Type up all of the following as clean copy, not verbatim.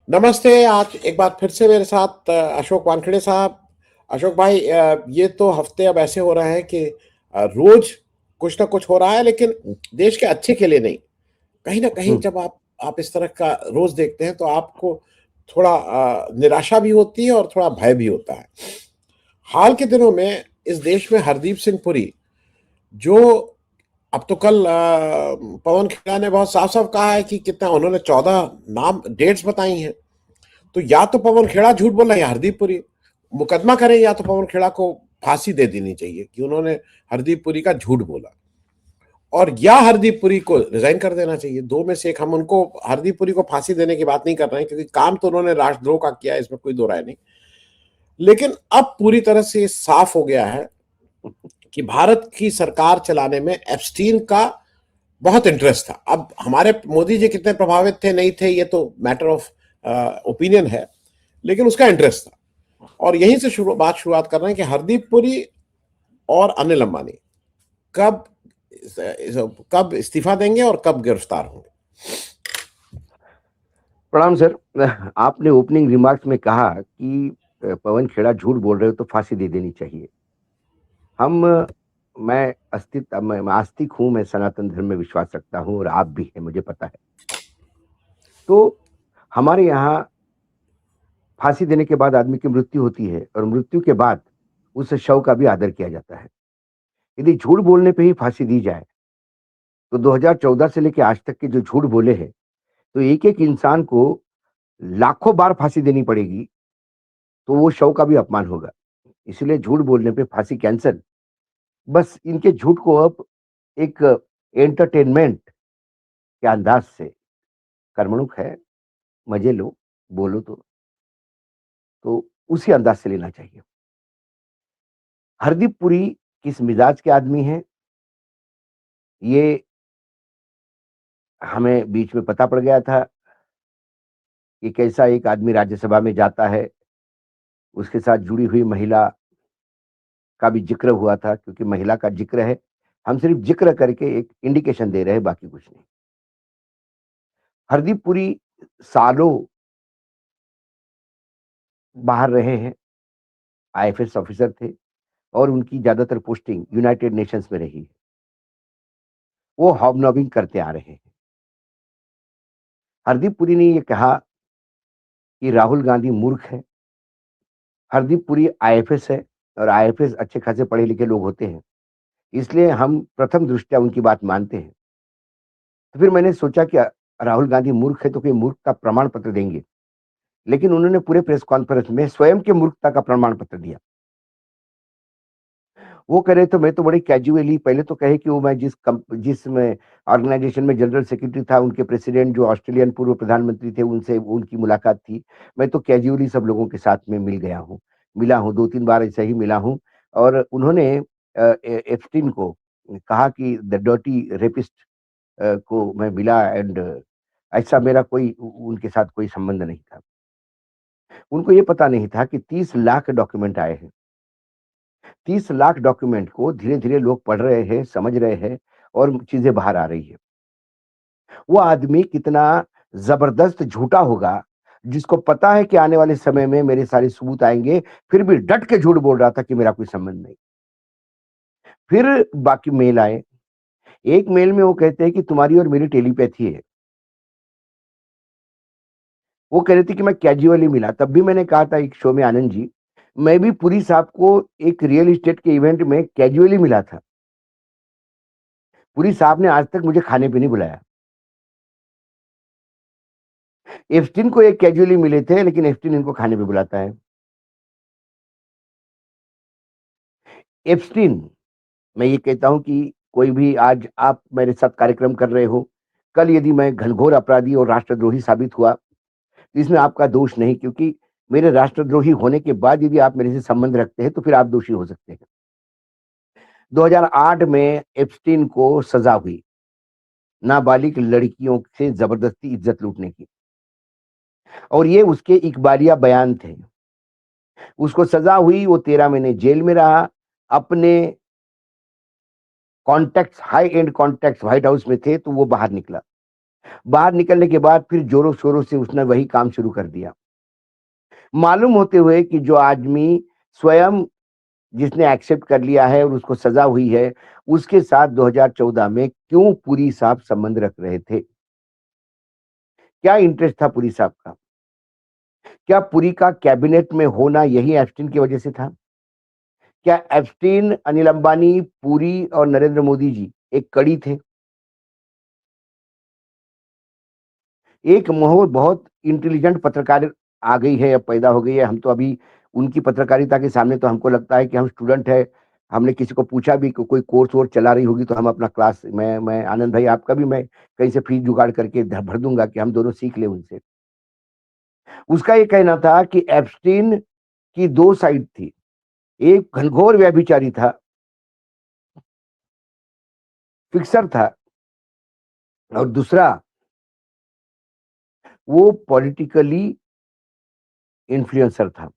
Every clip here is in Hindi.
नमस्ते। आज एक बार फिर से मेरे साथ अशोक वानखेड़े साहब। अशोक भाई, ये तो हफ्ते अब ऐसे हो रहे हैं कि रोज कुछ ना कुछ हो रहा है, लेकिन देश के अच्छे के लिए नहीं। कहीं ना कहीं हम्म। जब आप इस तरह का रोज देखते हैं तो आपको थोड़ा निराशा भी होती है और थोड़ा भय भी होता है। हाल के दिनों में इस देश में हरदीप सिंह पुरी, जो अब तो कल पवन खेड़ा ने बहुत साफ साफ कहा है कि कितना उन्होंने 14 नाम डेट्स बताई हैं। तो या तो पवन खेड़ा झूठ बोल रहा है या हरदीप पुरी। मुकदमा करें या तो पवन खेड़ा को फांसी दे देनी चाहिए कि उन्होंने हरदीप पुरी का झूठ बोला, और या हरदीप पुरी को रिजाइन कर देना चाहिए। दो में से एक। हम उनको हरदीप पुरी को फांसी देने की बात नहीं कर रहे हैं, क्योंकि काम तो उन्होंने राष्ट्रद्रोह का किया है, इसमें कोई दो राय नहीं। लेकिन अब पूरी तरह से साफ हो गया है कि भारत की सरकार चलाने में एप्स्टीन का बहुत इंटरेस्ट था। अब हमारे मोदी जी कितने प्रभावित थे नहीं थे, ये तो मैटर ऑफ ओपिनियन है, लेकिन उसका इंटरेस्ट था। और यहीं से शुरुआत कर रहे हैं कि हरदीप पुरी और अनिल अंबानी कब कब इस्तीफा देंगे और कब गिरफ्तार होंगे। प्रणाम सर। आपने ओपनिंग रिमार्क्स में कहा कि पवन खेड़ा झूठ बोल रहे हो तो फांसी दे देनी चाहिए। हम मैं आस्तिक हूं, मैं सनातन धर्म में विश्वास रखता हूं और आप भी हैं, मुझे पता है। तो हमारे यहाँ फांसी देने के बाद आदमी की मृत्यु होती है और मृत्यु के बाद उस शव का भी आदर किया जाता है। यदि झूठ बोलने पे ही फांसी दी जाए तो 2014 से लेकर आज तक के जो झूठ बोले हैं, तो एक एक इंसान को लाखों बार फांसी देनी पड़ेगी, तो वो शव का भी अपमान होगा। इसलिए झूठ बोलने पे फांसी कैंसल। बस इनके झूठ को अब एक एंटरटेनमेंट के अंदाज से, कर्मणुक है, मजे लो, बोलो तो उसी अंदाज से लेना चाहिए। हरदीप पुरी किस मिजाज के आदमी हैं, ये हमें बीच में पता पड़ गया था कि कैसा एक आदमी राज्यसभा में जाता है, उसके साथ जुड़ी हुई महिला का भी जिक्र हुआ था, क्योंकि महिला का जिक्र है। हम सिर्फ जिक्र करके एक इंडिकेशन दे रहे हैं, बाकी कुछ नहीं। हरदीप पुरी सालों बाहर रहे हैं, आईएफएस ऑफिसर थे और उनकी ज्यादातर पोस्टिंग यूनाइटेड नेशंस में रही है। वो हॉबनॉबिंग करते आ रहे हैं। हरदीप पुरी ने ये कहा कि राहुल गांधी मूर्ख है। हरदीप पुरी आईएफएस है और आईएफएस अच्छे खासे पढ़े लिखे लोग होते हैं, इसलिए हम प्रथम दृष्टया उनकी बात मानते हैं। तो फिर मैंने सोचा कि राहुल गांधी मूर्ख है तो कोई मूर्ख का प्रमाण पत्र देंगे, लेकिन उन्होंने पूरे प्रेस कॉन्फ्रेंस में स्वयं के मूर्खता का प्रमाण पत्र दिया। वो कह रहे तो मैं तो बड़े कैजुअली, पहले तो कहे कि वो मैं जिसमें ऑर्गेनाइजेशन में जनरल सेक्रेटरी था, उनके प्रेसिडेंट जो ऑस्ट्रेलियन पूर्व प्रधानमंत्री थे, उनसे उनकी मुलाकात थी। मैं तो कैजुअली सब लोगों के साथ में मिला हूँ, 2-3 बार ऐसे ही मिला हूँ। और उन्होंने एप्स्टीन को कहा कि द डर्टी रेपिस्ट को मैं मिला एंड ऐसा मेरा कोई उनके साथ कोई संबंध नहीं था। उनको ये पता नहीं था कि 30 लाख डॉक्यूमेंट आए हैं। 30 लाख डॉक्यूमेंट को धीरे-धीरे लोग पढ़ रहे हैं, समझ रहे हैं और चीज़ें बाहर आ रही है। वो आदमी कितना ज़बरदस्त झूठा होगा, जिसको पता है कि आने वाले समय में मेरे सारे सबूत आएँगे, फिर भी डट के झूठ बोल रहा था कि मेरा कोई संबंध नहीं। फिर बाकी मेल आए। एक मेल में वो कहते हैं कि तुम्हारी और मेरी टेलीपैथी है। वो कह रहे थे कि मैं कैजुअली मिला। तब भी मैंने कहा था एक शो में, आनंद जी, मैं भी पुरी साहब को एक रियल एस्टेट के इवेंट में कैजुअली मिला था। पुरी साहब ने आज तक मुझे खाने पे नहीं बुलाया। एप्स्टीन को एक कैजुअली मिले थे, लेकिन एप्स्टीन इनको खाने पे बुलाता है। एप्स्टीन, मैं ये कहता हूं कि कोई भी आज आप मेरे साथ कार्यक्रम कर रहे हो, कल यदि मैं घनघोर अपराधी और राष्ट्रद्रोही साबित हुआ, तो इसमें आपका दोष नहीं, क्योंकि मेरे राष्ट्रद्रोही होने के बाद यदि आप मेरे से संबंध रखते हैं, तो फिर आप दोषी हो सकते हैं। 2008 में एप्स्टीन को सजा हुई, नाबालिग लड़कियों से जबरदस्ती इज्जत लूटने की, और ये उसके इकबालिया बयान थे। उसको सजा हुई, वो 13 महीने जेल में रहा। अपने contacts, high and contacts white house में थे, तो वो बाहर निकला। बाहर निकलने के बाद फिर जोरों शोरों से उसने वही काम शुरू कर दिया, मालूम होते हुए कि जो आदमी स्वयं जिसने एक्सेप्ट कर लिया है और उसको सजा हुई है, उसके साथ 2014 में क्यों पुरी साहब संबंध रख रहे थे? क्या इंटरेस्ट था पुरी साहब का? क्या पुरी का कैबिनेट में होना यही एप्स्टीन की वजह से था? क्या एप्स्टीन, अनिल अंबानी, पुरी और नरेंद्र मोदी जी एक कड़ी थे? एक बहुत इंटेलिजेंट पत्रकार आ गई है, अब पैदा हो गई है। हम तो अभी उनकी पत्रकारिता के सामने तो हमको लगता है कि हम स्टूडेंट है। हमने किसी को पूछा भी कोई कोर्स वोर्स चला रही होगी तो हम अपना क्लास, मैं आनंद भाई आपका भी मैं कहीं से फीस जुगाड़ करके भर दूंगा कि हम दोनों सीख ले उनसे। उसका ये कहना था कि एप्स्टीन की दो साइड थी, एक घनघोर व्यभिचारी था, फिक्सर था, और दूसरा वो पॉलिटिकली इन्फ्लुएंसर था।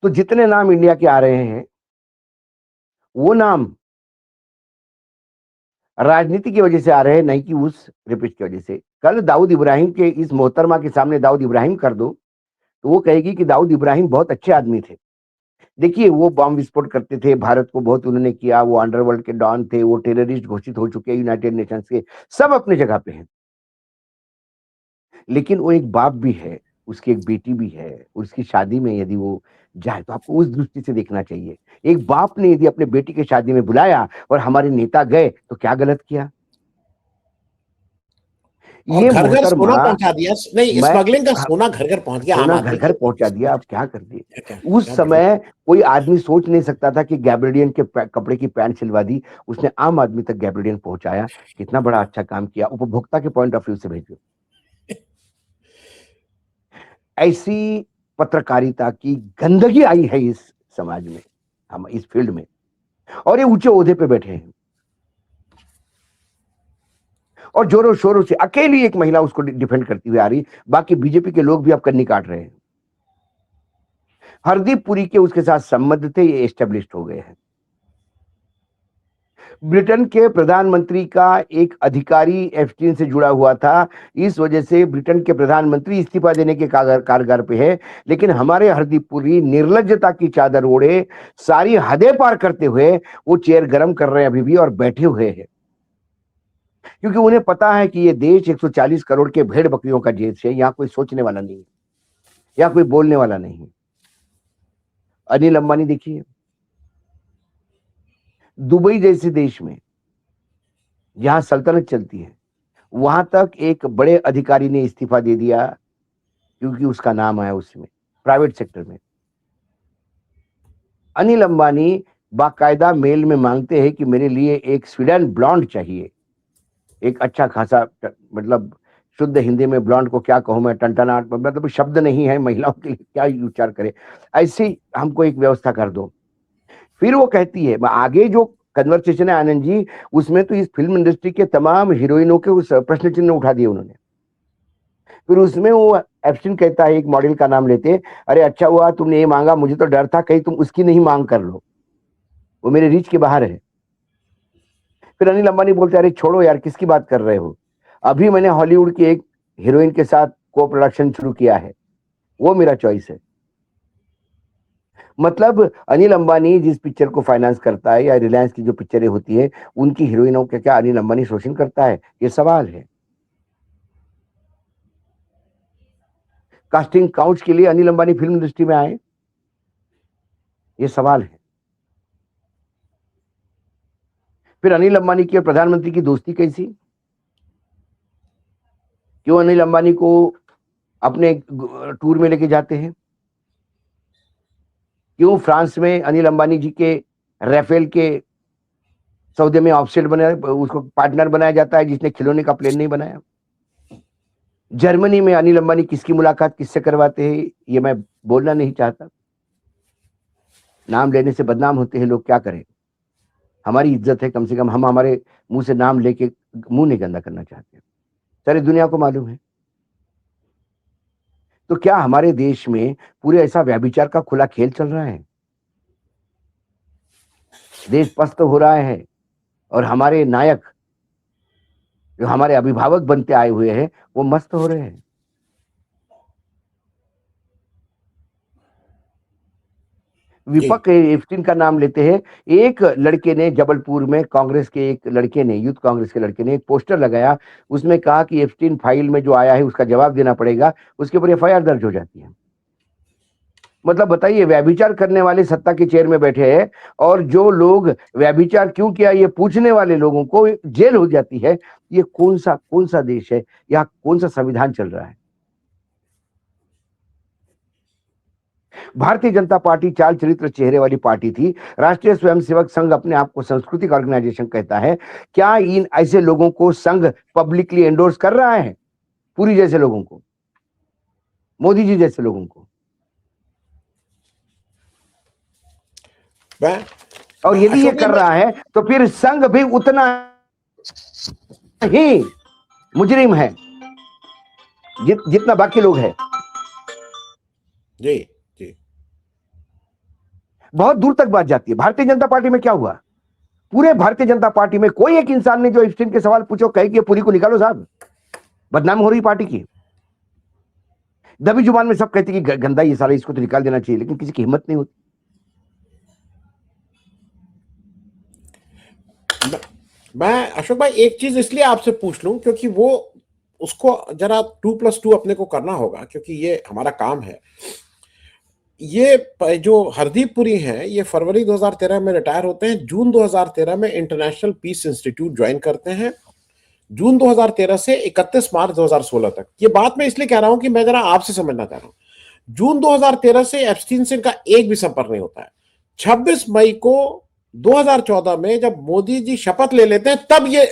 तो जितने नाम इंडिया के आ रहे हैं वो नाम राजनीति की वजह से आ रहे हैं, नहीं कि उस रेपिस्ट की वजह से। कल दाऊद इब्राहिम के इस मोहतरमा के सामने दाऊद इब्राहिम कर दो तो वो कहेगी कि दाऊद इब्राहिम बहुत अच्छे आदमी थे। देखिए, वो बम विस्फोट करते थे, भारत को बहुत उन्होंने किया, वो अंडरवर्ल्ड के डॉन थे, वो टेररिस्ट घोषित हो चुके हैं यूनाइटेड नेशंस के, सब अपने जगह पे हैं। लेकिन वो एक बाप भी है, उसकी एक बेटी भी है, उसकी शादी में यदि वो जाए तो आपको उस दृष्टि से देखना चाहिए। एक बाप ने यदि अपने बेटी की शादी में बुलाया और हमारे नेता गए तो क्या गलत किया? और ये घर घर सोना मोहतरमा, पहुंचा दिया, नहीं मैं स्मगलिंग का सोना घर घर पहुंच गया आम सोना घर आदमी घर के। पहुंचा दिया, आप क्या कर दिए? क्या क्या उस क्या बढ़िया। समय कोई आदमी सोच नहीं सकता था कि गैब्रिडियन के कपड़े की पैंट सिलवा दी, उसने आम आदमी तक गैब्रिडियन पहुंचाया। कितना बड़ा अच्छा काम किया, उपभोक्ता के पॉइंट ऑफ व्यू से भेजो। ऐसी पत्रकारिता की गंदगी आई है इस समाज में, हम इस फील्ड में, और ये ऊंचे ओहदे पे बैठे हैं और जोरों शोरों से अकेली एक महिला उसको डिफेंड करती हुई आ रही, बाकी बीजेपी के लोग भी अब कन्नी काट रहे हैं। हरदीप पुरी के उसके साथ संबंध थे, ये एस्टेब्लिश्ड हो गए हैं। ब्रिटेन के प्रधानमंत्री का एक अधिकारी एप्स्टीन से जुड़ा हुआ था, इस वजह से ब्रिटेन के प्रधानमंत्री इस्तीफा देने के कारगर पे है। लेकिन हमारे हरदीप पुरी निर्लज्जता की चादर ओढ़े, सारी हदें पार करते हुए वो चेयर गर्म कर रहे हैं अभी भी और बैठे हुए हैं, क्योंकि उन्हें पता है कि ये देश 140 करोड़ के भेड़ बकरियों का देश है, यहाँ कोई सोचने वाला नहीं है, यहाँ कोई बोलने वाला नहीं है। अनिल अंबानी देखिए, दुबई जैसे देश में जहां सल्तनत चलती है, वहां तक एक बड़े अधिकारी ने इस्तीफा दे दिया क्योंकि उसका नाम आया उसमें, प्राइवेट सेक्टर में। अनिल अंबानी बाकायदा मेल में मांगते हैं कि मेरे लिए एक स्वीडन ब्लॉन्ड चाहिए, एक अच्छा खासा मतलब शुद्ध हिंदी में ब्लॉन्ड को क्या कहूं मैं, टनटनाट, मतलब शब्द नहीं है महिलाओं के लिए, क्या उच्चार करे, ऐसी हमको एक व्यवस्था कर दो। फिर वो कहती है, आगे जो कन्वर्सेशन है आनंद जी, उसमें तो इस फिल्म इंडस्ट्री के तमाम हीरोइनों के उस प्रश्न चिन्ह उठा दिए उन्होंने। फिर उसमें वो एप्स्टीन कहता है, एक मॉडल का नाम लेते, अरे अच्छा हुआ तुमने ये मांगा, मुझे तो डर था कहीं तुम उसकी नहीं मांग कर लो, वो मेरे रीच के बाहर है। फिर अनिल अंबानी बोलते, अरे छोड़ो यार, किसकी बात कर रहे हो, अभी मैंने हॉलीवुड की एक हीरोइन के साथ को प्रोडक्शन शुरू किया है, वो मेरा चॉइस है। मतलब अनिल अंबानी जिस पिक्चर को फाइनेंस करता है या रिलायंस की जो पिक्चरें होती है, उनकी हीरोइनों का क्या अनिल अंबानी शोषण करता है? ये सवाल है। कास्टिंग काउच के लिए अनिल अंबानी फिल्म इंडस्ट्री में आए, ये सवाल है। फिर अनिल अंबानी की और प्रधानमंत्री की दोस्ती कैसी? क्यों अनिल अंबानी को अपने टूर में लेके जाते हैं? क्यों फ्रांस में अनिल अंबानी जी के राफेल के सौदे में ऑफसेट बनाया, उसको पार्टनर बनाया जाता है जिसने खिलौने का प्लेन नहीं बनाया? जर्मनी में अनिल अंबानी किसकी मुलाकात किससे करवाते हैं, ये मैं बोलना नहीं चाहता, नाम लेने से बदनाम होते हैं लोग, क्या करें, हमारी इज्जत है, कम से कम हम हमारे मुंह से नाम लेके मुंह नहीं गंदा करना चाहते, सारी दुनिया को मालूम है। तो क्या हमारे देश में पूरे ऐसा व्यभिचार का खुला खेल चल रहा है? देश पस्त हो रहा है और हमारे नायक जो हमारे अभिभावक बनते आए हुए हैं वो मस्त हो रहे हैं। जी विपक एप्स्टीन का नाम लेते हैं। एक लड़के ने जबलपुर में, कांग्रेस के एक लड़के ने, यूथ कांग्रेस के लड़के ने एक पोस्टर लगाया, उसमें कहा कि एप्स्टीन फाइल में जो आया है उसका जवाब देना पड़ेगा, उसके ऊपर एफआईआर दर्ज हो जाती है। मतलब बताइए, व्यभिचार करने वाले सत्ता के चेयर में बैठे हैं और जो लोग व्यभिचार क्यों किया ये पूछने वाले लोगों को जेल हो जाती है। ये कौन सा देश है, यहाँ कौन सा संविधान चल रहा है? भारतीय जनता पार्टी चाल चरित्र चेहरे वाली पार्टी थी। राष्ट्रीय स्वयंसेवक संघ अपने आप को सांस्कृतिक ऑर्गेनाइजेशन कहता है। क्या इन ऐसे लोगों को संघ पब्लिकली एंडोर्स कर रहा है? पुरी जैसे लोगों को, मोदी जी जैसे लोगों को। मैं और यदि ये अशोक कर रहा है तो फिर संघ भी उतना ही मुजरिम है जितना बाकी लोग हैं। जी जी बहुत दूर तक बात जाती है। भारतीय जनता पार्टी में क्या हुआ? पूरे भारतीय जनता पार्टी में कोई एक इंसान ने जो एप्स्टीन के सवाल पूछो कहे कि पुरी को निकालो साहब, बदनाम हो रही पार्टी की। दबी जुबान में सब कहते कि गंदा ये साला, इसको तो निकाल देना चाहिए, लेकिन किसी की हिम्मत नहीं होती। मैं अशोक भाई एक चीज इसलिए आपसे पूछ लूं क्योंकि वो उसको जरा 2+2 अपने को करना होगा, क्योंकि ये हमारा काम है। ये जो हरदीप पुरी हैं ये फरवरी 2013 में रिटायर होते हैं, जून 2013 में इंटरनेशनल पीस इंस्टीट्यूट ज्वाइन करते हैं, जून 2013 से 31 मार्च 2016 तक। ये बात मैं इसलिए कह रहा हूं कि मैं जरा आपसे समझना चाह रहा हूं। जून 2013 से एप्स्टीन से इनका एक भी संपर्क नहीं होता है। 26 मई को 2014 में जब मोदी जी शपथ ले लेते हैं तब ये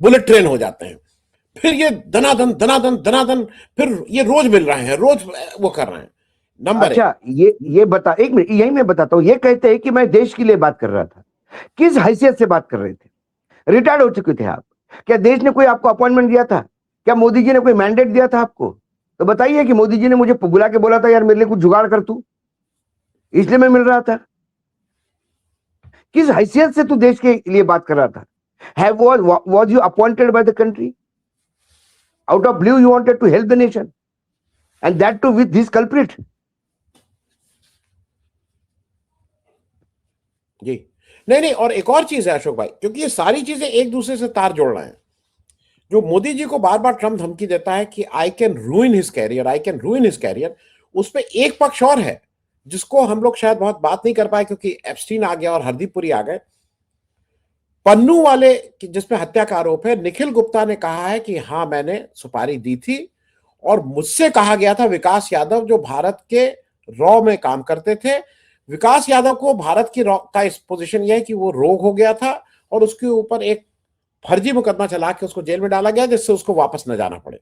बुलेट ट्रेन हो जाते हैं। फिर ये धनाधन धनाधन धनाधन, फिर ये रोज मिल रहे हैं, रोज वो कर रहे हैं। नंबर अच्छा, ये बता, एक मिनट, यही मैं बताता हूं। ये कहते हैं कि मैं देश के लिए बात कर रहा था। किस हैसियत से बात कर रहे थे? रिटायर्ड हो चुके थे आप। क्या देश ने कोई आपको अपॉइंटमेंट दिया था? क्या मोदी जी ने कोई मैंडेट दिया था आपको? तो बताइए कि मोदी जी ने मुझे बुला के बोला था यार मेरे लिए कुछ जुगाड़ कर तू, इसलिए मैं मिल रहा था। किस हैसियत से तू देश के लिए बात कर रहा था? Was you appointed by the country? Out of blue you wanted to help the nation, and that too with this culprit. जी नहीं नहीं, और एक और चीज है अशोक भाई, क्योंकि ये सारी चीजें एक दूसरे से तार जोड़ रहे हैं। जो मोदी जी को बार बार ट्रम्प धमकी देता है कि I can ruin his career, I can ruin his career, उस पर एक पक्ष और है जिसको हम लोग शायद बहुत बात नहीं कर पाए क्योंकि एप्स्टीन आ गया और हरदीप पुरी आ गए। पन्नू वाले जिसपे हत्या का आरोप है, निखिल गुप्ता ने कहा है कि हाँ मैंने सुपारी दी थी और मुझसे कहा गया था, विकास यादव जो भारत के रॉ में काम करते थे, विकास यादव को भारत की रॉ का इस पोजीशन यह है कि वो रोग हो गया था और उसके ऊपर एक फर्जी मुकदमा चला के उसको जेल में डाला गया जिससे उसको वापस न जाना पड़े।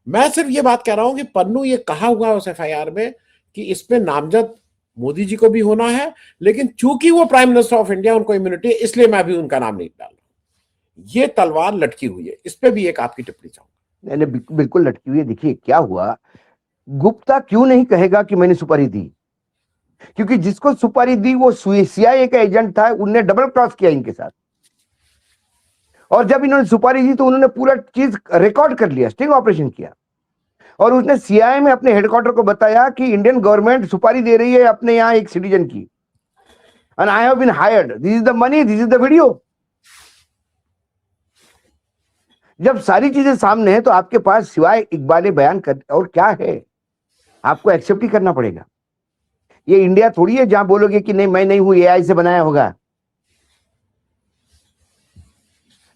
मैं सिर्फ ये बात कह रहा हूं कि पन्नू ये कहा हुआ है उस एफआईआर में कि इसमें नामजद मोदी जी को भी होना है, लेकिन चूंकि वो प्राइम मिनिस्टर ऑफ इंडिया, उनको इम्यूनिटी है, इसलिए मैं भी उनका नाम नहीं डाल रहा। ये तलवार लटकी हुई है, इस पे भी एक आपकी टिप्पणी चाहूंगा। मैंने बिल्कुल लटकी हुई है। देखिए क्या हुआ, गुप्ता क्यों नहीं कहेगा कि मैंने सुपारी दी? क्योंकि जिसको सुपारी दी वो सीआईए का एजेंट था, उनने डबल क्रॉस किया इनके साथ। और जब इन्होंने सुपारी दी तो उन्होंने पूरा चीज रिकॉर्ड कर लिया, स्टिंग ऑपरेशन किया, और उसने सीआईए में अपने हेडक्वार्टर को बताया कि इंडियन गवर्नमेंट सुपारी दे रही है अपने यहां एक सिटीजन की, and I have been hired, this is the money, this is the video. जब सारी चीजें सामने है तो आपके पास सिवाय इकबाल बयान कर और क्या है? आपको एक्सेप्ट ही करना पड़ेगा। ये इंडिया थोड़ी है जहां बोलोगे कि नहीं मैं नहीं हूं, एआई से बनाया होगा,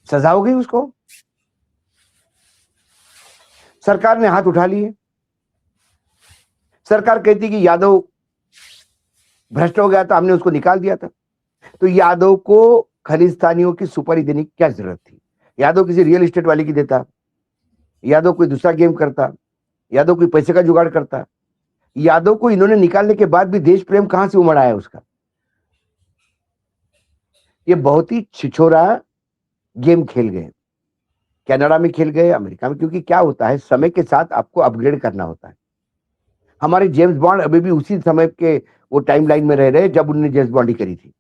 सजा हो गई उसको। सरकार ने हाथ उठा लिए। सरकार कहती कि यादव भ्रष्ट हो गया था, हमने उसको निकाल दिया था। तो यादव को खालिस्तानियों की सुपारी देने की क्या जरूरत थी? यादव किसी रियल एस्टेट वाले की देता, यादव कोई दूसरा गेम करता, यादव कोई पैसे का जुगाड़ करता। यादव को इन्होंने निकालने के बाद भी देश प्रेम कहां से उमड़ आया उसका? ये बहुत ही छिछोरा गेम खेल गए। कनाडा में खेल गए, अमेरिका में, क्योंकि क्या होता है समय के साथ आपको अपग्रेड करना होता है। हमारे जेम्स बॉन्ड अभी भी उसी समय के वो टाइमलाइन में रह रहे जब उन्होंने जेम्स बॉन्ड ही करी थी।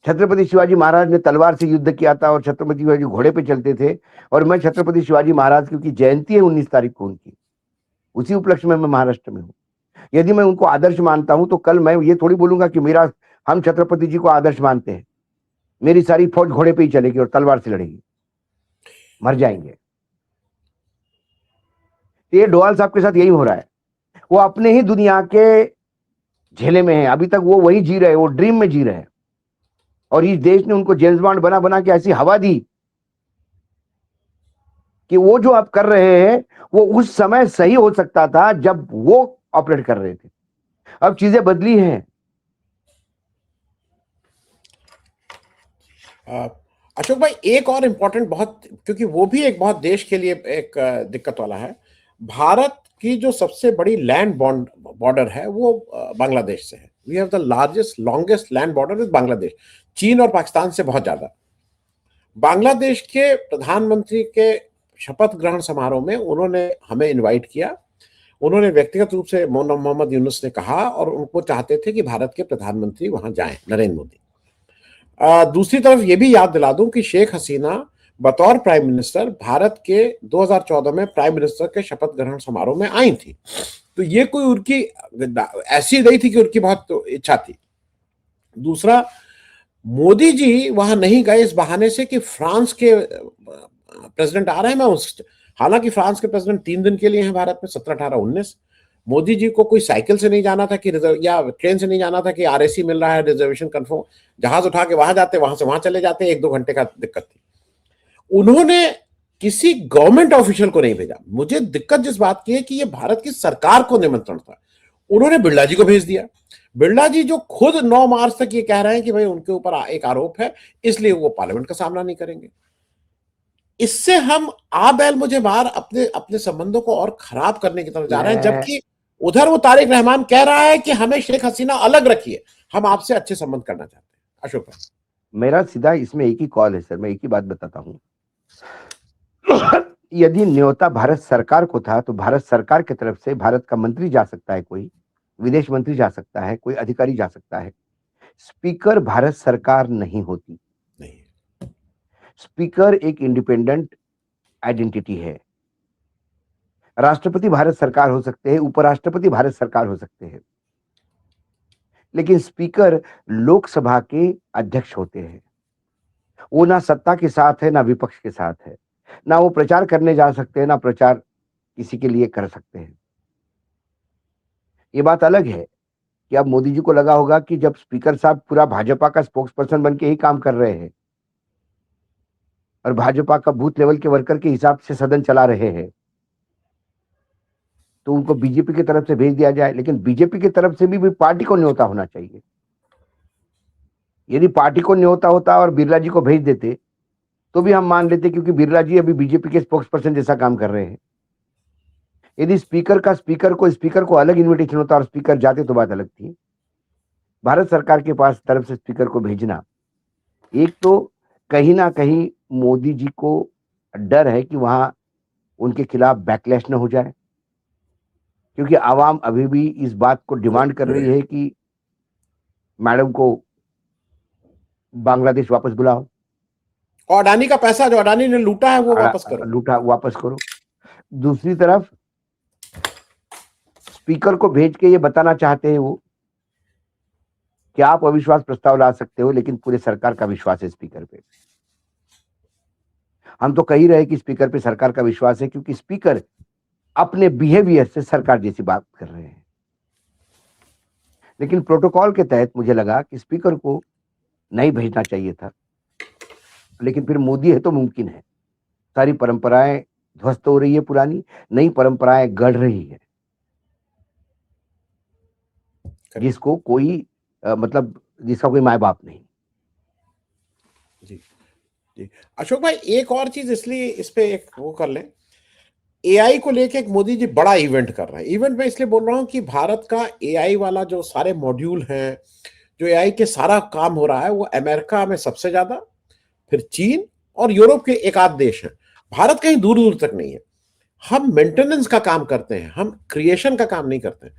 छत्रपति शिवाजी महाराज ने तलवार से युद्ध किया था और छत्रपति शिवाजी घोड़े पे चलते थे। और मैं छत्रपति शिवाजी महाराज की जयंती है 19 तारीख को उनकी, उसी उपलक्ष्य में मैं महाराष्ट्र में हूँ। यदि मैं उनको आदर्श मानता हूं तो कल मैं ये थोड़ी बोलूंगा कि मेरा हम छत्रपति जी को आदर्श मानते हैं, मेरी सारी फौज घोड़े पे ही चलेगी और तलवार से लड़ेगी, मर जाएंगे। ये डोवाल साहब के साथ यही हो रहा है, वो अपने ही दुनिया के झेले में है, अभी तक वो वही जी रहे, वो ड्रीम में जी रहे हैं। और इस देश ने उनको जेम्स बॉन्ड बना बना के ऐसी हवा दी कि वो जो आप कर रहे हैं वो उस समय सही हो सकता था जब वो ऑपरेट कर रहे थे। अब चीजें बदली हैं। अशोक भाई, एक और इम्पोर्टेंट बहुत, क्योंकि वो भी एक बहुत देश के लिए एक दिक्कत वाला है। भारत की जो सबसे बड़ी लैंड बॉर्डर है वो बांग्लादेश से है। We have the largest longest land border with Bangladesh, चीन और पाकिस्तान से बहुत ज्यादा। बांग्लादेश के प्रधानमंत्री के शपथ ग्रहण समारोह में उन्होंने हमें इनवाइट किया। उन्होंने व्यक्तिगत रूप से मोहम्मद यूनुस ने कहा और उनको चाहते थे कि भारत के प्रधानमंत्री वहां जाएं, नरेंद्र मोदी। दूसरी तरफ ये भी याद दिला दूं कि शेख हसीना बतौर प्राइम मिनिस्टर भारत के 2014 में प्राइम मिनिस्टर के शपथ ग्रहण समारोह में आई थी। तो ये कोई उनकी ऐसी नहीं थी कि उनकी बहुत इच्छा थी। दूसरा, मोदी जी वहां नहीं गए इस बहाने से कि फ्रांस के प्रेसिडेंट आ रहे हैं। हालांकि फ्रांस के प्रेसिडेंट 3 दिन के लिए हैं भारत में, 17, 18, 19। मोदी जी को कोई साइकिल से नहीं जाना था कि या ट्रेन से नहीं जाना था कि आरएसी मिल रहा है, रिजर्वेशन कंफर्म, जहाज उठा के वहां जाते, वहां से वहां चले जाते, 1-2 घंटे का दिक्कत थी। उन्होंने किसी गवर्नमेंट ऑफिशियल को नहीं भेजा। मुझे दिक्कत जिस बात की है कि ये भारत की सरकार को निमंत्रण था, उन्होंने बिरला जी को भेज दिया। बिरला जी जो खुद 9 मार्च तक ये कह रहे हैं कि भाई उनके ऊपर एक आरोप है, इसलिए वो पार्लियामेंट का सामना नहीं करेंगे। इससे हम बैल मुझे मार अपने अपने संबंधों को और खराब करने की तरफ जा रहे हैं, जबकि उधर वो तारिक रहमान कह रहा है कि हमें शेख हसीना अलग रखिए, हम आपसे अच्छे संबंध करना चाहते हैं। अशोक भाई, मेरा सीधा इसमें एक ही कॉल है सर, मैं एक ही बात बताता हूं। यदि न्योता भारत सरकार को था तो भारत सरकार की तरफ से भारत का मंत्री जा सकता है, कोई विदेश मंत्री जा सकता है, कोई अधिकारी जा सकता है। स्पीकर भारत सरकार नहीं होती। नहीं, स्पीकर एक इंडिपेंडेंट आइडेंटिटी है। राष्ट्रपति भारत सरकार हो सकते हैं, उपराष्ट्रपति भारत सरकार हो सकते हैं, लेकिन स्पीकर लोकसभा के अध्यक्ष होते हैं। वो ना सत्ता के साथ है ना विपक्ष के साथ है, ना वो प्रचार करने जा सकते हैं ना प्रचार किसी के लिए कर सकते हैं। ये बात अलग है कि अब मोदी जी को लगा होगा कि जब स्पीकर साहब पूरा भाजपा का स्पोक्स पर्सन बन के ही काम कर रहे हैं और भाजपा का बूथ लेवल के वर्कर के हिसाब से सदन चला रहे हैं, तो उनको बीजेपी की तरफ से भेज दिया जाए। लेकिन बीजेपी की तरफ से भी पार्टी को न्योता होना चाहिए। यदि पार्टी को न्योता होता और बिरला जी को भेज देते तो भी हम मान लेते, क्योंकि बिरला जी अभी बीजेपी के स्पोक्स पर्सन जैसा काम कर रहे हैं। यदि स्पीकर को अलग इन्विटेशन होता और स्पीकर जाते तो बात अलग थी। भारत सरकार के पास तरफ से स्पीकर को भेजना, एक तो कहीं ना कहीं मोदी जी को डर है कि वहां उनके खिलाफ बैकलैश न हो जाए, क्योंकि आवाम अभी भी इस बात को डिमांड कर रही है कि मैडम को बांग्लादेश वापस बुलाओ और अडानी का पैसा जो अडानी ने लूटा है वो वापस करो। दूसरी तरफ स्पीकर को भेज के ये बताना चाहते हैं वो कि आप अविश्वास प्रस्ताव ला सकते हो, लेकिन पूरे सरकार का विश्वास है स्पीकर पे। हम तो कह ही रहे कि स्पीकर पे सरकार का विश्वास है, क्योंकि स्पीकर अपने बिहेवियर से सरकार जैसी बात कर रहे हैं। लेकिन प्रोटोकॉल के तहत मुझे लगा कि स्पीकर को नहीं भेजना चाहिए था, लेकिन फिर मोदी है तो मुमकिन है। सारी परंपराएं ध्वस्त हो रही है, पुरानी नई परंपराएं गढ़ रही है, जिसको कोई मतलब जिसका कोई माय बाप नहीं। जी जी अशोक भाई, एक और चीज इसलिए इस पे एक वो कर लें, एआई को लेके एक मोदी जी बड़ा इवेंट कर रहे हैं। इवेंट में इसलिए बोल रहा हूं कि भारत का एआई वाला जो सारे मॉड्यूल हैं, जो एआई के सारा काम हो रहा है, वो अमेरिका में सबसे ज्यादा, फिर चीन और यूरोप के एक आध देश हैं। भारत कहीं दूर दूर तक नहीं है। हम मेंटेनेंस का काम करते हैं, हम क्रिएशन का काम नहीं करते हैं।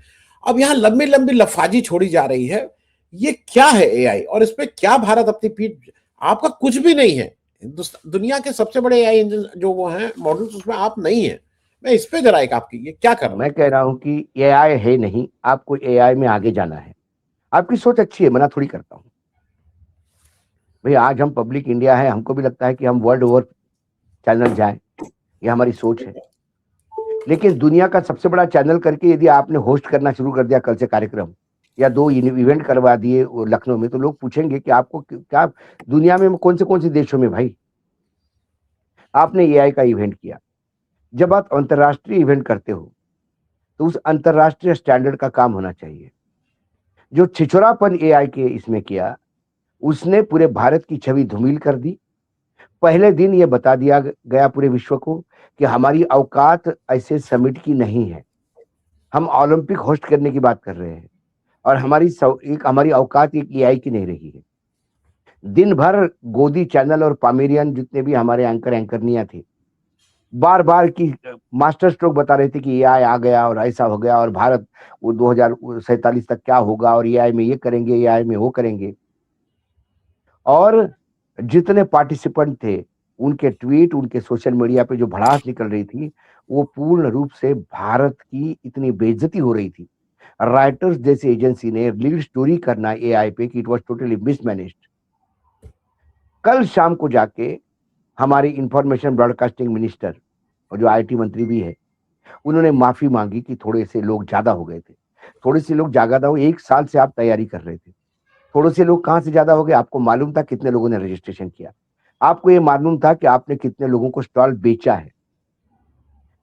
अब यहाँ लंबी लंबी लफाजी छोड़ी जा रही है ये क्या है एआई और इसमें क्या भारत अपनी पीठ, आपका कुछ भी नहीं है। दुनिया के सबसे बड़े एआई इंजन जो वो हैं मॉडल्स, उसमें आप नहीं है। मैं इस पे जरा एक आपकी, ये क्या कर रहा मैं हूँ। कह रहा हूं कि एआई है नहीं, आपको एआई में आगे जाना है। आपकी सोच अच्छी है, मना थोड़ी करता हूं भाई। आज हम पब्लिक इंडिया है, हमको भी लगता है कि हम वर्ल्ड ओवर चैनल जाएं, ये हमारी सोच है। लेकिन दुनिया का सबसे बड़ा चैनल करके यदि आपने होस्ट करना शुरू कर दिया कल से कार्यक्रम, या 2 इवेंट करवा दिए वो लखनऊ में, तो लोग पूछेंगे कि आपको क्या दुनिया में कौन से देशों में भाई आपने एआई का इवेंट किया। जब आप अंतर्राष्ट्रीय इवेंट करते हो तो उस अंतर्राष्ट्रीय स्टैंडर्ड का काम होना चाहिए। जो छिछोरापन एआई के इसमें किया, उसने पूरे भारत की छवि धूमिल कर दी। पहले दिन ये बता दिया गया पूरे विश्व को कि हमारी औकात ऐसे समिट की नहीं है। हम ओलंपिक होस्ट करने की बात कर रहे हैं और हमारी औकात एक एआई की नहीं रही है। दिन भर गोदी चैनल और पामेरियन जितने भी हमारे एंकरनियां थे, बार बार की मास्टर स्ट्रोक बता रहे थे कि एआई आ गया और ऐसा हो गया और भारत वो 2047 तक क्या होगा और एआई में ये करेंगे, एआई में वो करेंगे। और जितने पार्टिसिपेंट थे, उनके ट्वीट, उनके सोशल मीडिया पे जो भड़ास निकल रही थी, वो पूर्ण रूप से भारत की इतनी बेइज्जती हो रही थी। राइटर्स जैसी एजेंसी ने लीड स्टोरी करना एआई पे कि इट वाज टोटली मिसमैनेज्ड। कल शाम को जाके हमारी इंफॉर्मेशन ब्रॉडकास्टिंग मिनिस्टर और जो आईटी मंत्री भी है, उन्होंने माफी मांगी कि थोड़े से लोग ज्यादा हो गए थे। थोड़े से लोग ज्यादा हो, 1 साल से आप तैयारी कर रहे थे। थोड़े से लोग कहां से ज्यादा हो गए, आपको मालूम था कितने लोगों ने रजिस्ट्रेशन किया, आपको ये मालूम था कि आपने कितने लोगों को स्टॉल बेचा है।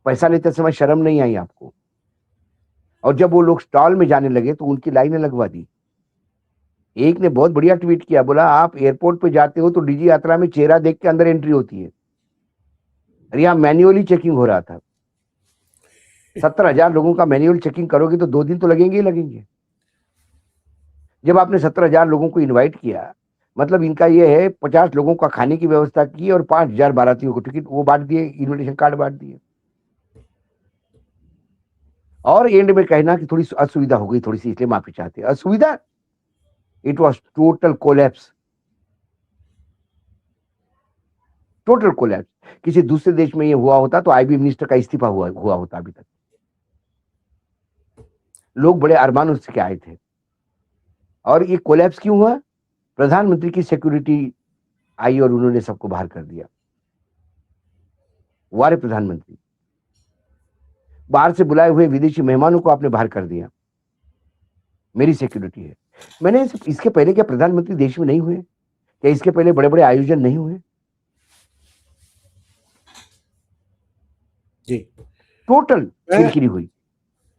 पैसा लेते समय शर्म नहीं आई आपको। और जब वो लोग स्टॉल में जाने लगे तो उनकी लाइनें लगवा दी। एक ने बहुत बढ़िया ट्वीट किया, बोला आप एयरपोर्ट पे जाते हो तो डिजी यात्रा में चेहरा देख के अंदर एंट्री होती है। अरे यहाँ मैन्युअली चेकिंग हो रहा था। 17,000 लोगों का मैन्युअल चेकिंग करोगे तो 2 दिन तो लगेंगे ही लगेंगे। जब आपने 17,000 लोगों को इनवाइट किया, मतलब इनका ये है 50 लोगों का खाने की व्यवस्था की और 5,000 बारातियों को टिकट वो बांट दिए, इन्विटेशन कार्ड बांट दिए। और एंड में कहना कि थोड़ी असुविधा हो गई थोड़ी सी, इसलिए माफी चाहते हैं। असुविधा? It was total collapse, total collapse. किसी दूसरे देश में ये हुआ होता तो आईबी मिनिस्टर का इस्तीफा हुआ होता अभी तक। लोग बड़े अरमानों से आए थे। और ये कोलैप्स क्यों हुआ? प्रधानमंत्री की सिक्योरिटी आई और उन्होंने सबको बाहर कर दिया। वारे प्रधानमंत्री, बाहर से बुलाए हुए विदेशी मेहमानों को आपने बाहर कर दिया। मेरी सिक्योरिटी है। मैंने इसके पहले क्या प्रधानमंत्री देश में नहीं हुए? क्या इसके पहले बड़े बड़े आयोजन नहीं हुए? जी, टोटल किरकिरी हुई।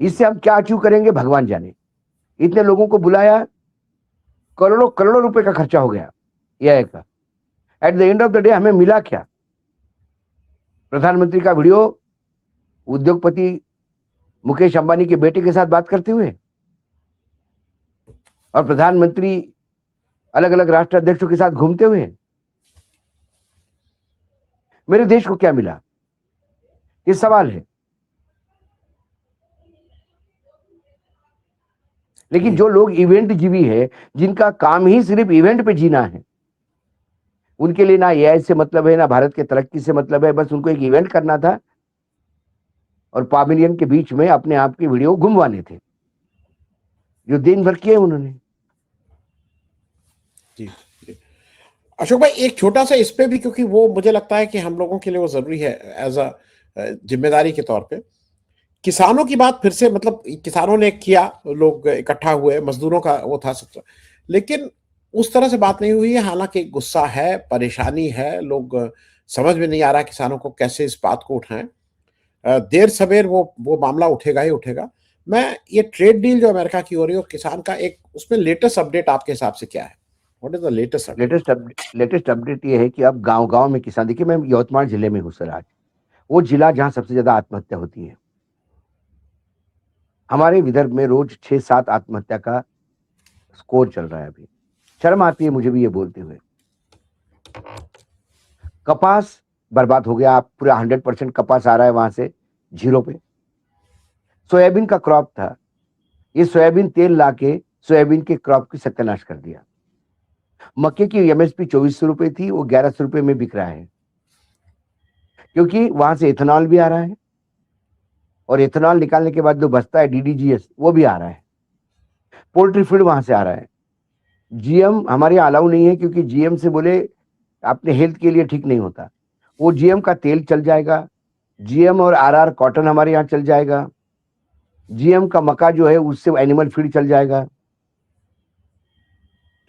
इससे हम क्या अचीव करेंगे भगवान जाने। इतने लोगों को बुलाया, करोड़ों करोड़ों रुपए का खर्चा हो गया एआई का। At the end of the day हमें मिला क्या? प्रधानमंत्री का वीडियो उद्योगपति मुकेश अंबानी के बेटे के साथ बात करते हुए, और प्रधानमंत्री अलग अलग राष्ट्र अध्यक्षों के साथ घूमते हुए। मेरे देश को क्या मिला? ये सवाल है। लेकिन जो लोग इवेंट जीवी है, जिनका काम ही सिर्फ इवेंट पे जीना है, उनके लिए ना एआई से मतलब है, ना भारत के तरक्की से मतलब है। बस उनको एक इवेंट करना था और पावेलियन के बीच में अपने आप के वीडियो घुमवाने थे, जो दिन भर किए उन्होंने। जी, जी। अशोक भाई, एक छोटा सा इस पे भी, क्योंकि वो मुझे लगता है कि हम लोगों के लिए वो जरूरी है एज अ जिम्मेदारी के तौर पे। किसानों की बात फिर से, मतलब किसानों ने किया, लोग इकट्ठा हुए, मजदूरों का वो था सब, लेकिन उस तरह से बात नहीं हुई है। हालांकि गुस्सा है, परेशानी है, लोग समझ में नहीं आ रहा किसानों को कैसे इस बात को उठाएं। देर सवेर वो मामला उठेगा ही उठेगा। मैं ये ट्रेड डील जो अमेरिका की हो रही है और किसान का, एक उसमें लेटेस्ट अपडेट आपके हिसाब से क्या है? What is the latest update? Latest update ये है कि अब गांव गांव में किसान, देखिए मैं यवतमाल जिले में हूँ सर आज, वो जिला जहां सबसे ज्यादा आत्महत्या होती है। हमारे विदर्भ में रोज 6-7 आत्महत्या का स्कोर चल रहा है अभी। शर्म आती है मुझे भी ये बोलते हुए। कपास बर्बाद हो गया, आप पूरा 100% कपास आ रहा है वहां से जीरो पे। सोयाबीन का क्रॉप था, ये सोयाबीन तेल लाके सोयाबीन के क्रॉप की सत्यानाश कर दिया। मक्के की एमएसपी 2400 रुपए थी, वो 1100 रुपए में बिक रहा है, क्योंकि वहां से इथेनॉल भी आ रहा है और इथेनॉल निकालने के बाद जो बचता है डीडीजीएस वो भी आ रहा है। पोल्ट्री फीड वहां से आ रहा है। जीएम हमारे यहाँ अलाउ नहीं है, क्योंकि जीएम से बोले अपने हेल्थ के लिए ठीक नहीं होता। वो जीएम का तेल चल जाएगा, जीएम और आरआर कॉटन हमारे यहाँ चल जाएगा, जीएम का मक्का जो है उससे एनिमल फीड चल जाएगा।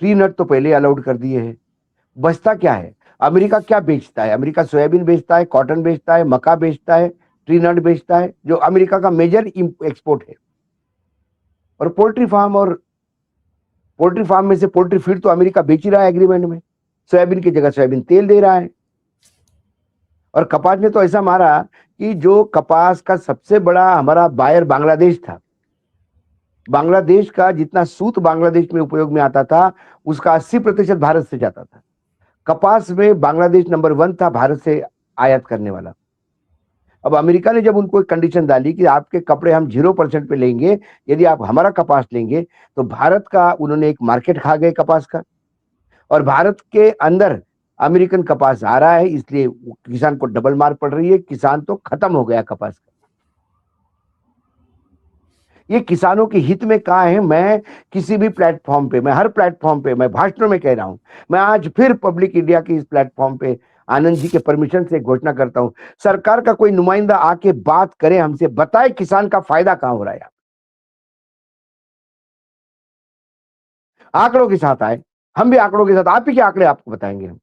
ट्री नट तो पहले अलाउड कर दिए हैं। बचता क्या है? अमेरिका क्या बेचता है? अमेरिका सोयाबीन बेचता है, कॉटन बेचता है, मक्का बेचता है, ट्री नट बेचता है, जो अमेरिका का मेजर एक्सपोर्ट है। और पोल्ट्री फार्म में से पोल्ट्री फीड तो अमेरिका बेच ही रहा है एग्रीमेंट में। सोयाबीन की जगह सोयाबीन तेल दे रहा है। और कपास में तो ऐसा मारा कि जो कपास का सबसे बड़ा हमारा बायर बांग्लादेश था, बांग्लादेश का जितना सूत बांग्लादेश में उपयोग में आता था उसका 80% भारत से जाता था। कपास में बांग्लादेश नंबर 1 था भारत से आयात करने वाला। अब अमेरिका ने जब उनको एक कंडीशन डाली कि आपके कपड़े हम 0% पे लेंगे यदि आप हमारा कपास लेंगे, तो भारत का उन्होंने एक मार्केट खा गए कपास का। और भारत के अंदर अमेरिकन कपास आ रहा है, इसलिए किसान को डबल मार पड़ रही है। किसान तो खत्म हो गया कपास का। ये किसानों के हित में कहा है। मैं किसी भी प्लेटफॉर्म पे, मैं हर प्लेटफॉर्म पे, मैं भाषणों में कह रहा हूं, मैं आज फिर पब्लिक इंडिया की इस प्लेटफॉर्म पे आनंद जी के परमिशन से घोषणा करता हूं, सरकार का कोई नुमाइंदा आके बात करे, हमसे बताए किसान का फायदा कहां हो रहा है। आंकड़ों के साथ आए, हम भी आंकड़ों के साथ, आप ही के आंकड़े आपको बताएंगे हम।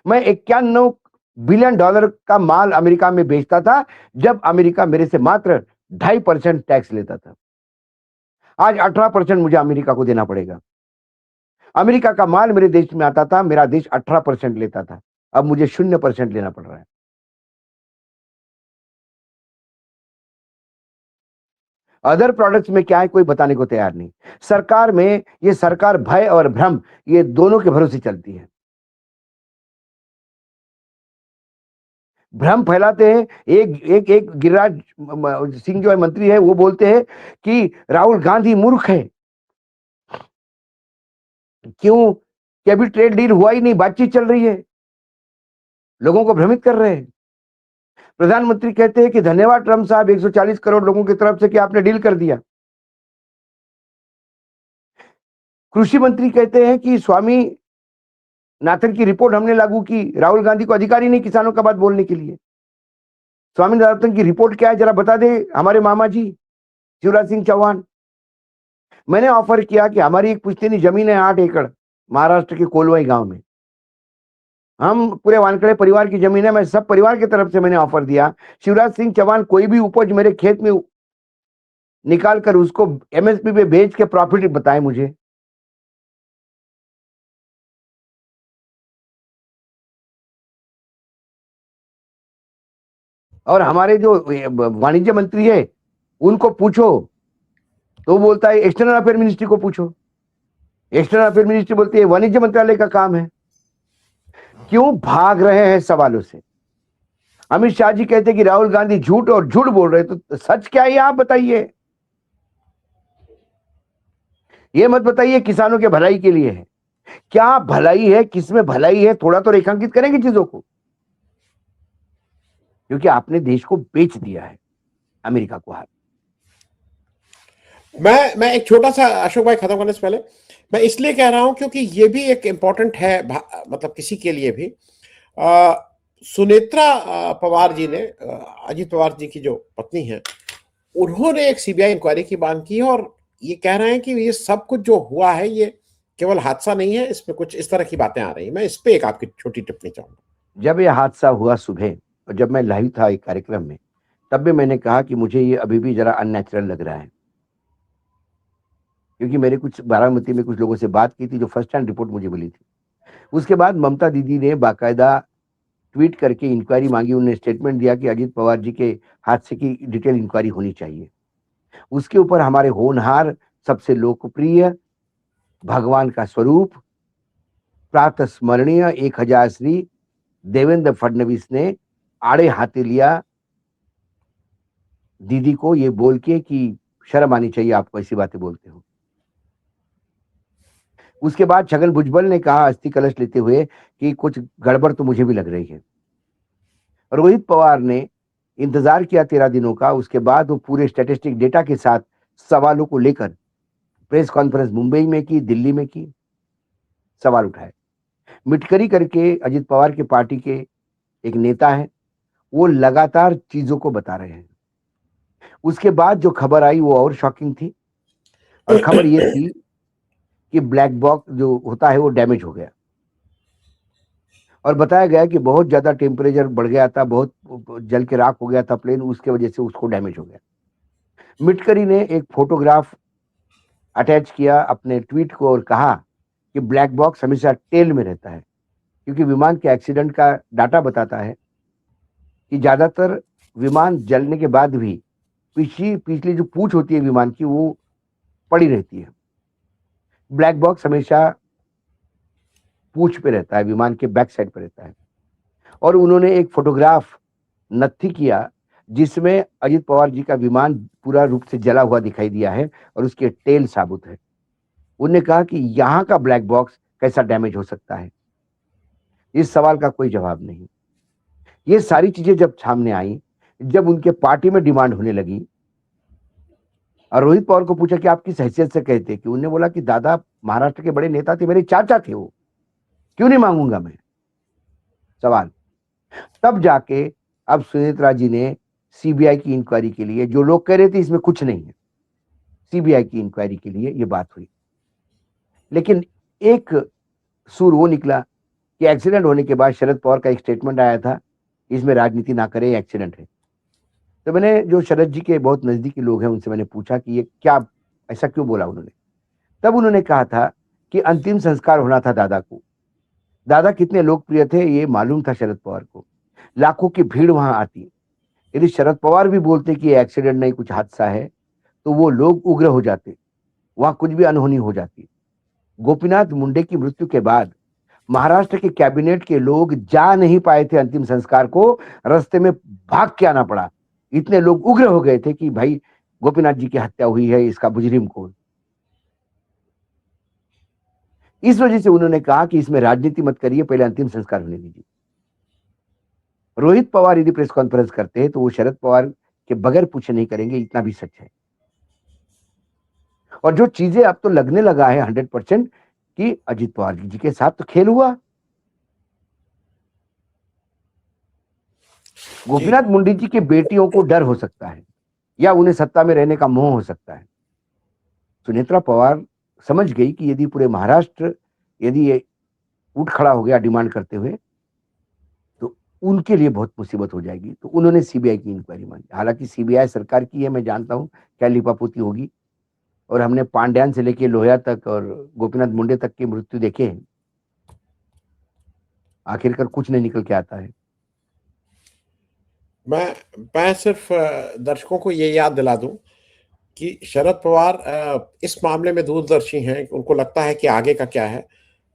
मैं 91 बिलियन डॉलर का माल अमेरिका में बेचता था जब अमेरिका मेरे से मात्र 2.5% टैक्स लेता था। आज 18% मुझे अमेरिका को देना पड़ेगा। अमेरिका का माल मेरे देश में आता था, मेरा देश 18% लेता था, अब मुझे 0% लेना पड़ रहा है। अदर प्रोडक्ट्स में क्या है कोई बताने को तैयार नहीं। सरकार में ये सरकार भय और भ्रम ये दोनों के भरोसे चलती है। भ्रम फैलाते हैं। एक गिरिराज सिंह जो है मंत्री है, वो बोलते हैं कि राहुल गांधी मूर्ख है। क्यों? कि अभी ट्रेड डील हुआ ही नहीं, बातचीत चल रही है, लोगों को भ्रमित कर रहे हैं। प्रधानमंत्री कहते हैं कि धन्यवाद ट्रंप साहब 140 करोड़ लोगों की तरफ से कि आपने डील कर दिया। कृषि मंत्री कहते हैं कि स्वामी नाथन की रिपोर्ट हमने लागू की, राहुल गांधी को अधिकार ही नहीं किसानों का बात बोलने के लिए। स्वामीनाथन की रिपोर्ट क्या है जरा बता दे हमारे मामा जी शिवराज सिंह चौहान। मैंने ऑफर किया कि हमारी एक पुश्तैनी जमीन है 8 एकड़ महाराष्ट्र के कोलवाई गांव में, हम पूरे वानखेड़े परिवार की जमीन है, मैं सब परिवार की तरफ से मैंने ऑफर दिया, शिवराज सिंह चौहान कोई भी उपज मेरे खेत में निकाल कर उसको एमएसपी पे बेच के प्रॉफिट बताए मुझे। और हमारे जो वाणिज्य मंत्री है उनको पूछो तो बोलता है एक्सटर्नल अफेयर मिनिस्ट्री को पूछो। एक्सटर्नल अफेयर मिनिस्ट्री बोलती है वाणिज्य मंत्रालय का काम है। क्यों भाग रहे हैं सवालों से? अमित शाह जी कहते हैं कि राहुल गांधी झूठ और झूठ बोल रहे, तो सच क्या है आप बताइए। ये मत बताइए किसानों के भलाई के लिए है। क्या भलाई है, किसमें भलाई है, थोड़ा तो रेखांकित करेंगे चीजों को। क्योंकि आपने देश को बेच दिया है अमेरिका को हाथ। मैं एक छोटा सा, अशोक भाई खत्म करने से पहले, मैं इसलिए कह रहा हूं क्योंकि ये भी एक इम्पोर्टेंट है, मतलब किसी के लिए भी। सुनेत्रा पवार जी ने, अजित पवार जी की जो पत्नी है, उन्होंने एक सीबीआई इंक्वायरी की मांग की और ये कह रहे हैं कि ये सब कुछ जो हुआ है ये केवल हादसा नहीं है, इसमें कुछ इस तरह की बातें आ रही हैं। मैं इस पे एक आपकी छोटी टिप्पणी चाहूंगा। जब यह हादसा हुआ सुबह और जब मैं लाइव था एक कार्यक्रम में, तब भी मैंने कहा कि मुझे ये अभी भी जरा अननेचुरल लग रहा है। क्योंकि मेरे कुछ बारामती में कुछ लोगों से बात की थी जो फर्स्ट हैंड रिपोर्ट मुझे मिली थी। उसके बाद ममता दीदी ने बाकायदा ट्वीट करके इंक्वायरी मांगी। उन्होंने स्टेटमेंट दिया कि अजित पवार जी के हादसे की डिटेल इंक्वायरी होनी चाहिए। उसके ऊपर हमारे होनहार, सबसे लोकप्रिय, भगवान का स्वरूप, प्रातः स्मरणीय 1000 श्री देवेंद्र फडणवीस ने आड़े हाथे लिया दीदी को, ये बोल के कि शर्म आनी चाहिए आपको, ऐसी बातें बोलते हो। उसके बाद छगन भुजबल ने कहा अस्थि कलश लेते हुए कि कुछ गड़बड़ तो मुझे भी लग रही है। रोहित पवार ने इंतजार किया 13 दिनों का, उसके बाद वो पूरे स्टैटिस्टिक डेटा के साथ सवालों को लेकर प्रेस कॉन्फ्रेंस मुंबई में की, दिल्ली में की, सवाल उठाए। मिटकरी करके अजित पवार की पार्टी के एक नेता है, वो लगातार चीजों को बता रहे हैं। उसके बाद जो खबर आई वो और शॉकिंग थी, और खबर ये थी कि ब्लैक बॉक्स जो होता है वो डैमेज हो गया, और बताया गया कि बहुत ज्यादा टेम्परेचर बढ़ गया था, बहुत जल के राख हो गया था प्लेन, उसके वजह से उसको डैमेज हो गया। मिटकरी ने एक फोटोग्राफ अटैच किया अपने ट्वीट को और कहा कि ब्लैक बॉक्स हमेशा टेल में रहता है, क्योंकि विमान के एक्सीडेंट का डाटा बताता है कि ज्यादातर विमान जलने के बाद भी पिछली पिछली जो पूंछ होती है विमान की वो पड़ी रहती है। ब्लैक बॉक्स हमेशा पूंछ पे रहता है, विमान के बैक साइड पे रहता है। और उन्होंने एक फोटोग्राफ नत्थी किया जिसमें अजित पवार जी का विमान पूरा रूप से जला हुआ दिखाई दिया है और उसके टेल साबुत है। उन्होंने कहा कि यहाँ का ब्लैक बॉक्स कैसा डैमेज हो सकता है, इस सवाल का कोई जवाब नहीं। ये सारी चीजें जब सामने आई, जब उनके पार्टी में डिमांड होने लगी, और रोहित पवार को पूछा कि आप किस हैसियत से कहते, कि उन्होंने बोला कि दादा महाराष्ट्र के बड़े नेता थे, मेरे चाचा थे वो, क्यों नहीं मांगूंगा मैं, सवाल। तब जाके अब सुनेत्रा जी ने सीबीआई की इंक्वायरी के लिए, जो लोग कह रहे थे इसमें कुछ नहीं है, सीबीआई की इंक्वायरी के लिए ये बात हुई। लेकिन एक सुर वो निकला कि एक्सीडेंट होने के बाद शरद पवार का एक स्टेटमेंट आया था, इसमें राजनीति ना करें, एक्सीडेंट है। तो मैंने, जो शरद जी के बहुत नजदीकी लोग हैं, उनसे मैंने पूछा कि ये क्या, ऐसा क्यों बोला उन्होंने। तब उन्होंने कहा था कि अंतिम संस्कार होना था दादा को, दादा कितने लोकप्रिय थे ये मालूम था शरद पवार को, लाखों की भीड़ वहां आती। यदि शरद पवार भी बोलते कि एक्सीडेंट नहीं, कुछ हादसा है, तो वो लोग उग्र हो जाते, वहां कुछ भी अनहोनी हो जाती। गोपीनाथ मुंडे की मृत्यु के बाद महाराष्ट्र के कैबिनेट के लोग जा नहीं पाए थे अंतिम संस्कार को, रास्ते में भाग के आना पड़ा। इतने लोग उग्र हो गए थे कि भाई गोपीनाथ जी की हत्या हुई है, इसका मुजरिम कौन। इस वजह से उन्होंने कहा कि इसमें राजनीति मत करिए, पहले अंतिम संस्कार होने दीजिए। रोहित पवार यदि प्रेस कॉन्फ्रेंस करते हैं तो वो शरद पवार के बगैर पूछे नहीं करेंगे, इतना भी सच है। और जो चीजें अब तो लगने लगा है 100% कि अजित पवार जी के साथ तो खेल हुआ। गोपीनाथ मुंडे जी के बेटियों को डर हो सकता है, या उन्हें सत्ता में रहने का मोह हो सकता है। सुनेत्रा पवार समझ गई कि यदि पूरे महाराष्ट्र यदि ये उठ खड़ा हो गया डिमांड करते हुए, तो उनके लिए बहुत मुसीबत हो जाएगी। तो उन्होंने सीबीआई की इंक्वायरी मांगी। हालांकि सीबीआई सरकार की है, मैं जानता हूं क्या लिपापोती होगी, और हमने पांड्यान से लेके लोहिया तक और गोपीनाथ मुंडे तक की मृत्यु देखे हैं, आखिरकार कुछ नहीं निकल के आता है। मैं सिर्फ दर्शकों को ये याद दिला दूं कि शरद पवार इस मामले में दूरदर्शी हैं। उनको लगता है कि आगे का क्या है।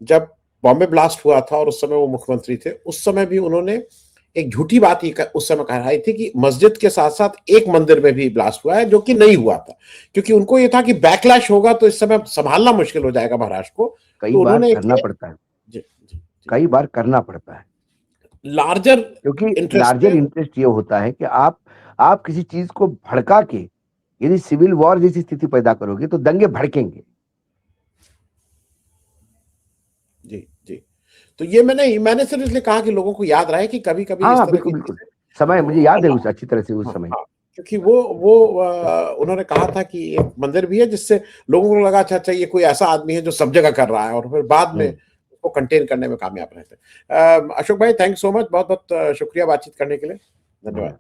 जब बॉम्बे ब्लास्ट हुआ था और उस समय वो मुख्यमंत्री थे, उस समय भी उन्होंने एक झूठी बात उस समय कही थी कि मस्जिद के साथ साथ एक मंदिर में भी ब्लास्ट हुआ है, जो कि नहीं हुआ था, क्योंकि उनको ये था कि बैकलैश होगा तो इस समय संभालना मुश्किल हो जाएगा महाराष्ट्र को। कई तो बार उन्होंने करना पड़ता है, जी, जी, कई बार करना पड़ता है, लार्जर क्योंकि इंटरेस्ट लार्जर में। इंटरेस्ट ये होता है कि आप किसी चीज को भड़का के यदि सिविल वॉर जैसी स्थिति पैदा करोगे तो दंगे भड़केंगे। जी, जी। तो ये मैंने सिर्फ इसलिए कहा कि लोगों को याद रहे कि कभी कभी इस हाँ तरह की बिल्कुल बिल्कुल, चीजें समय मुझे याद है उस अच्छी तरह से उस हाँ, समय। हाँ, क्योंकि वो उन्होंने कहा था कि एक मंदिर भी है, जिससे लोगों को लगा अच्छा ये कोई ऐसा आदमी है जो सब जगह कर रहा है, और फिर बाद में उसको कंटेन करने में कामयाब रहते हैं। अशोक भाई, थैंक सो मच, बहुत बहुत शुक्रिया बातचीत करने के लिए, धन्यवाद।